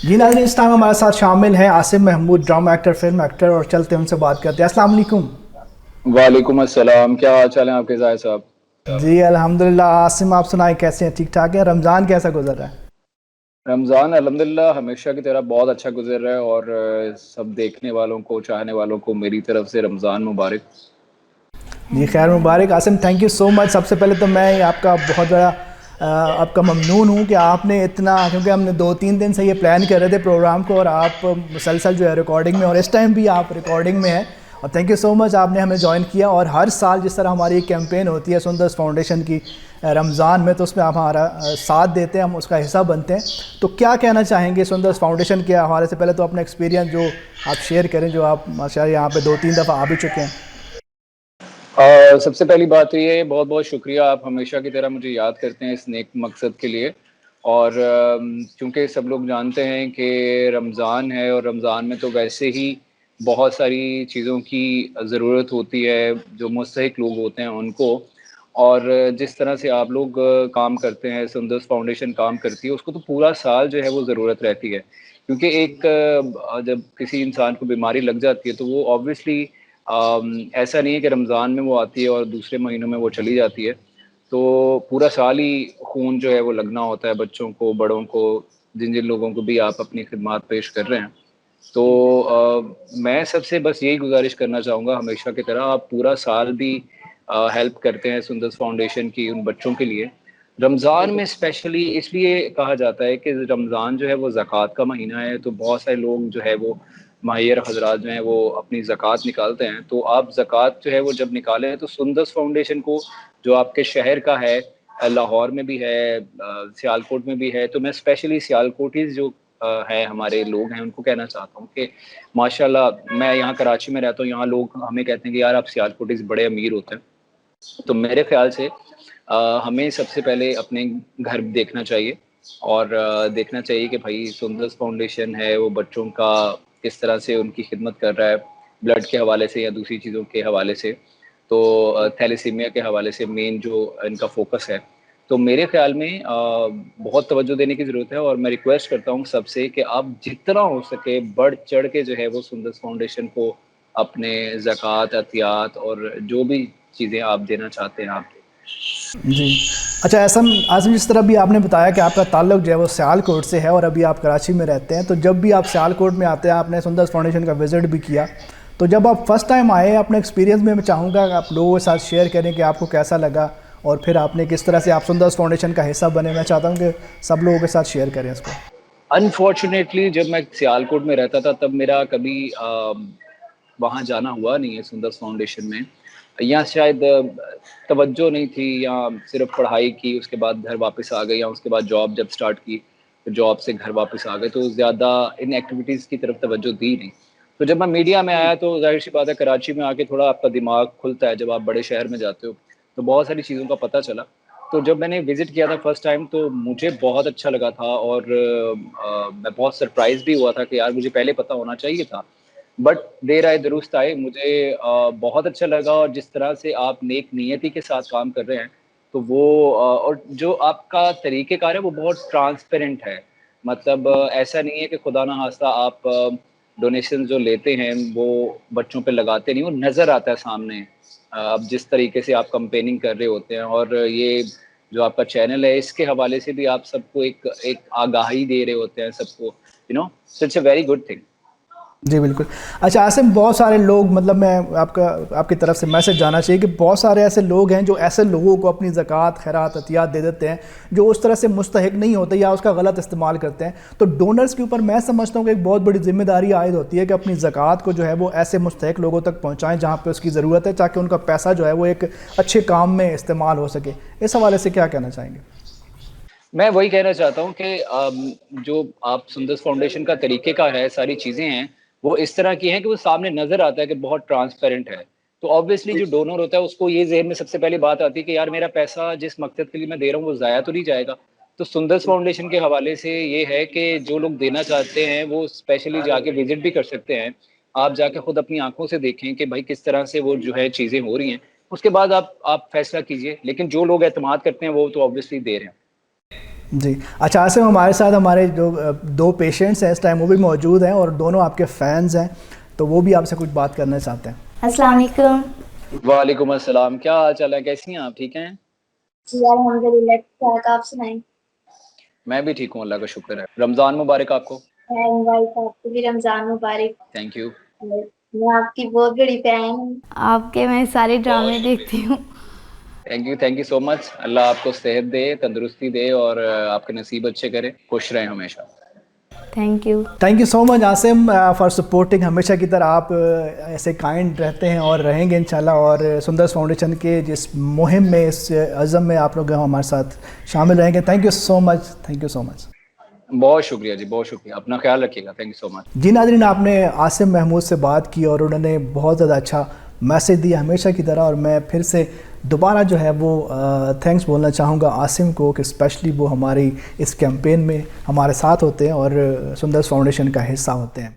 जी नाज़रीन, इस टाइम हमारे साथ शामिल हैं Asim Mahmood, drama actor, film actor, और चलते हैं उनसे बात करते हैं। अस्सलाम वालेकुम। वालेकुम अस्सलाम। क्या हाल चाल है आपके जाहिद साहब? जी अल्हम्दुलिल्लाह। आसिम, आप सुनाएं, कैसे हैं? ठीक ठाक हैं? रमज़ान कैसा गुजर रहा है? रमज़ान अल्हम्दुलिल्लाह हमेशा की तरह बहुत अच्छा गुजर रहा है और सब देखने वालों को, चाहने वालों को मेरी तरफ से रमज़ान मुबारक। जी खैर मुबारक। Asim, thank you so much. सबसे पहले तो मैं आपका बहुत बड़ा आपका ममनून हूँ कि आपने इतना, क्योंकि हमने 2-3 दिन से ये प्लान कर रहे थे प्रोग्राम को, और आप मुसलसल जो है रिकॉर्डिंग में, और इस टाइम भी आप रिकॉर्डिंग में हैं। और थैंक यू सो मच, आपने हमें ज्वाइन किया। और हर साल जिस तरह हमारी एक कैंपेन होती है सुंदर्स फाउंडेशन की रमज़ान में, तो उसमें आप हमारा साथ देते हैं, हम उसका हिस्सा बनते हैं। तो क्या कहना चाहेंगे सुंदर्स फाउंडेशन के हवाले से? पहले तो अपना एक्सपीरियंस जो आप शेयर करें, जो आप माशाल्लाह यहाँ पे 2-3 दफ़ा आ भी चुके हैं। सबसे पहली बात तो ये, बहुत बहुत शुक्रिया, आप हमेशा की तरह मुझे याद करते हैं इस नेक मकसद के लिए। और चूँकि सब लोग जानते हैं कि रमज़ान है और रमज़ान में तो वैसे ही बहुत सारी चीज़ों की ज़रूरत होती है जो मुस्तहिक लोग होते हैं उनको। और जिस तरह से आप लोग काम करते हैं, सुंदर्स फाउंडेशन काम करती है, उसको तो पूरा साल जो है वो ज़रूरत रहती है। क्योंकि एक जब किसी इंसान को बीमारी लग जाती है तो वो ऑब्वियसली ऐसा नहीं है कि रमज़ान में वो आती है और दूसरे महीनों में वो चली जाती है। तो पूरा साल ही खून जो है वो लगना होता है, बच्चों को, बड़ों को, जिन-जिन लोगों को भी आप अपनी खिदमत पेश कर रहे हैं। तो मैं सबसे बस यही गुज़ारिश करना चाहूँगा, हमेशा की तरह आप पूरा साल भी हेल्प करते हैं सुंदर्स फाउंडेशन की उन बच्चों के लिए। रमज़ान में स्पेशली इसलिए कहा जाता है कि रमज़ान जो है वो ज़कात का महीना है, तो बहुत सारे लोग जो है वो माहिर हज़रात जो हैं वो अपनी ज़कात निकालते हैं। तो आप ज़कात जो है वो जब निकालें तो सुंदर्स फाउंडेशन को, जो आपके शहर का है, लाहौर में भी है, सियालकोट में भी है, तो मैं स्पेशली सियालकोटीज़ जो हैं, हमारे लोग हैं, उनको कहना चाहता हूँ कि माशाल्लाह, मैं यहाँ कराची में रहता हूँ, यहाँ लोग हमें कहते हैं कि यार आप सियालकोटीज़ बड़े अमीर होते हैं। तो मेरे ख़्याल से हमें सबसे पहले अपने घर देखना चाहिए और देखना चाहिए कि भाई सुंदर्स फाउंडेशन है वो बच्चों का किस तरह से उनकी खिदमत कर रहा है, ब्लड के हवाले से या दूसरी चीज़ों के हवाले से। तो थैलेसीमिया के हवाले से मेन जो इनका फ़ोकस है। तो मेरे ख़्याल में बहुत तवज्जो देने की ज़रूरत है और मैं रिक्वेस्ट करता हूँ सबसे कि आप जितना हो सके बढ़-चढ़ के जो है वो सुंदर्स फाउंडेशन को अपने ज़कात, अतियात और जो भी चीज़ें आप देना चाहते हैं, आप दें। जी। अच्छा, ऐसा आज़म, जिस तरह भी आपने बताया कि आपका ताल्लुक जो है वो सियालकोट से है और अभी आप कराची में रहते हैं, तो जब भी आप सियालकोट में आते हैं, आपने सुंदर्स फाउंडेशन का विज़िट भी किया, तो जब आप फर्स्ट टाइम आए, अपने एक्सपीरियंस में मैं चाहूँगा कि आप लोगों के साथ शेयर करें कि आपको कैसा लगा, और फिर आपने किस तरह से आप सुंदर्स फाउंडेशन का हिस्सा बने। मैं चाहता हूँ कि सब लोगों के साथ शेयर करें इसको। अनफॉर्चुनेटली जब मैं सियालकोट में रहता था तब मेरा कभी वहाँ जाना हुआ नहीं है सुंदर्स फाउंडेशन में। या शायद तवज्जो नहीं थी, या सिर्फ़ पढ़ाई की, उसके बाद घर वापस आ गए, या उसके बाद जॉब जब स्टार्ट की, तो जॉब से घर वापस आ गए, तो ज़्यादा इन एक्टिविटीज़ की तरफ तवज्जो दी नहीं। तो जब मैं मीडिया में आया तो ज़ाहिर-सी बात है, कराची में आके थोड़ा आपका दिमाग खुलता है, जब आप बड़े शहर में जाते हो, तो बहुत सारी चीज़ों का पता चला। तो जब मैंने विज़िट किया था फर्स्ट टाइम, तो मुझे बहुत अच्छा लगा था और मैं बहुत सरप्राइज़ भी हुआ था कि यार मुझे पहले पता होना चाहिए था। बट देर आए दुरुस्त आए, मुझे बहुत अच्छा लगा, और जिस तरह से आप नेक नियति के साथ काम कर रहे हैं, तो वो और जो आपका तरीक़ेकार है वो बहुत ट्रांसपेरेंट है। मतलब ऐसा नहीं है कि खुदा ना ख़ास्ता आप डोनेशन जो लेते हैं वो बच्चों पे लगाते नहीं, वो नज़र आता है सामने। अब जिस तरीके से आप कैम्पेनिंग कर रहे होते हैं, और ये जो आपका चैनल है इसके हवाले से भी आप सबको एक एक आगाही दे रहे होते हैं सबको, so it's a very good thing. जी बिल्कुल। अच्छा आसिम, बहुत सारे लोग, मतलब मैं आपकी तरफ से मैसेज जाना चाहिए कि बहुत सारे ऐसे लोग हैं जो ऐसे लोगों को अपनी ज़कात, खैरात, अतियात दे देते हैं जो उस तरह से मुस्तहिक नहीं होते या उसका गलत इस्तेमाल करते हैं। तो डोनर्स के ऊपर मैं समझता हूँ कि एक बहुत बड़ी ज़िम्मेदारी आयद होती है कि अपनी ज़कात को जो है वो ऐसे मुस्तहिक लोगों तक पहुँचाएँ जहाँ पर उसकी ज़रूरत है, ताकि उनका पैसा जो है वो एक अच्छे काम में इस्तेमाल हो सके। इस हवाले से क्या कहना चाहेंगे? मैं वही कहना चाहता हूँ कि जो आप सुंदर्स फाउंडेशन का तरीक़ेकार है, सारी चीज़ें हैं, वो इस तरह की हैं कि वो सामने नज़र आता है कि बहुत ट्रांसपेरेंट है। तो ऑब्वियसली जो डोनर होता है उसको ये ज़हन में सबसे पहली बात आती है कि यार मेरा पैसा जिस मकसद के लिए मैं दे रहा हूँ वो ज़ाया तो नहीं जाएगा। तो सुंदर्स फाउंडेशन के हवाले से ये है कि जो लोग देना चाहते हैं वो स्पेशली जाके विज़िट भी कर सकते हैं। आप जाके खुद अपनी आँखों से देखें कि भाई किस तरह से वो जो है चीज़ें हो रही हैं। उसके बाद आप फ़ैसला कीजिए, लेकिन जो लोग एतमाद करते हैं वो तो ऑब्वियसली दे रहे हैं। जी। अच्छा आसिम, हमारे साथ हमारे जो दो पेशेंट्स हैं इस टाइम वो भी मौजूद हैं और दोनों आपके फ़ैन्स हैं, तो वो भी आपसे कुछ बात करना चाहते हैं। अस्सलाम वालेकुम। वालेकुम अस्सलाम, क्या हाल चाल है, कैसी हैं आप, ठीक हैं? जी अल्हम्दुलिल्लाह ठीक, आप सुनाएं। मैं भी ठीक हूँ, अल्लाह का शुक्र है। रमज़ान मुबारक आपको। आपको भी रमजान मुबारक। Thank you. मैं आपकी बहुत बड़ी फैन हूँ। आपके मैं सारे ड्रामे देखती हूँ। Thank you so much. Allah आपको सेहत दे, तंदुरुस्ती दे और आपके नसीब अच्छे करे, खुश रहें हमेशा। Thank you so much Asim for supporting. हमेशा की तरह आप ऐसे काइंड रहते हैं और रहेंगे इंशाल्लाह, और सुंदर्स फाउंडेशन के जिस मुहिम में, इस अज़म में आप लोग हमारे साथ शामिल रहेंगे। Thank you so much, thank you so much. बहुत शुक्रिया जी, बहुत शुक्रिया, अपना ख्याल रखिएगा। Thank you so much. जी नाज़रीन, आपने आसिम महमूद से बात की और उन्होंने बहुत ज़्यादा अच्छा मैसेज दिया हमेशा की तरह, और मैं फिर से दोबारा जो है वो थैंक्स बोलना चाहूँगा आसिम को कि स्पेशली वो हमारी इस कैंपेन में हमारे साथ होते हैं और सुंदर्स फाउंडेशन का हिस्सा होते हैं।